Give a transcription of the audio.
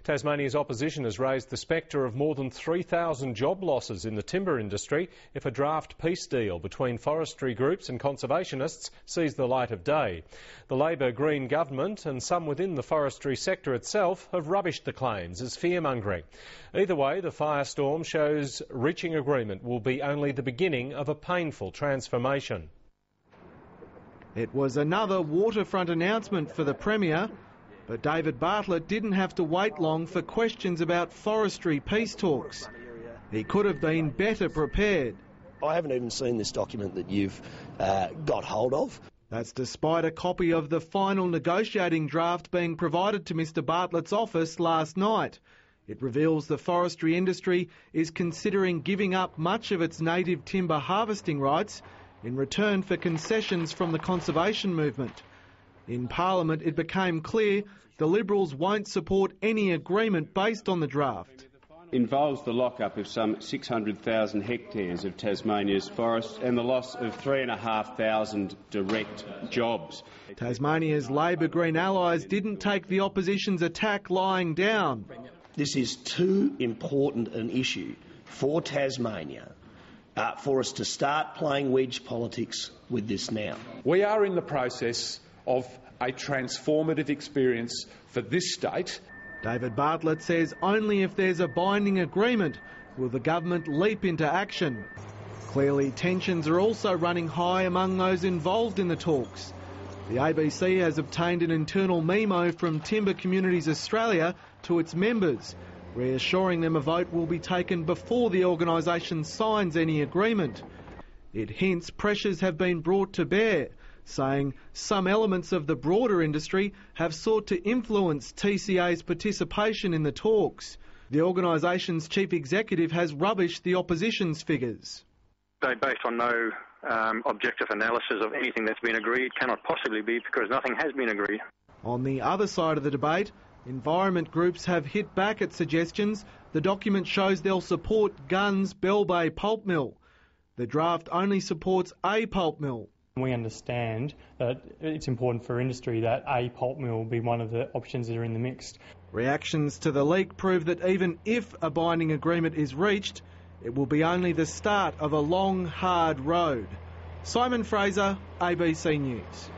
Tasmania's opposition has raised the spectre of more than 3,000 job losses in the timber industry if a draft peace deal between forestry groups and conservationists sees the light of day. The Labor Green government and some within the forestry sector itself have rubbished the claims as fearmongering. Either way, the firestorm shows reaching agreement will be only the beginning of a painful transformation. It was another waterfront announcement for the Premier, but David Bartlett didn't have to wait long for questions about forestry peace talks. He could have been better prepared. I haven't even seen this document that you've got hold of. That's despite a copy of the final negotiating draft being provided to Mr Bartlett's office last night. It reveals the forestry industry is considering giving up much of its native timber harvesting rights in return for concessions from the conservation movement. In Parliament, it became clear the Liberals won't support any agreement based on the draft. Involves the lock-up of some 600,000 hectares of Tasmania's forests and the loss of 3,500 direct jobs. Tasmania's Labor Green allies didn't take the opposition's attack lying down. This is too important an issue for Tasmania for us to start playing wedge politics with this now. We are in the process of a transformative experience for this state. David Bartlett says only if there's a binding agreement will the government leap into action. Clearly, tensions are also running high among those involved in the talks. The ABC has obtained an internal memo from Timber Communities Australia to its members, reassuring them a vote will be taken before the organisation signs any agreement. It hints pressures have been brought to bear, saying some elements of the broader industry have sought to influence TCA's participation in the talks. The organisation's chief executive has rubbished the opposition's figures. They, based on no objective analysis of anything that's been agreed, cannot possibly be because nothing has been agreed. On the other side of the debate, environment groups have hit back at suggestions the document shows they'll support Gunn's Bell Bay pulp mill. The draft only supports a pulp mill. We understand that it's important for industry that a pulp mill will be one of the options that are in the mix. Reactions to the leak prove that even if a binding agreement is reached, it will be only the start of a long, hard road. Simon Fraser, ABC News.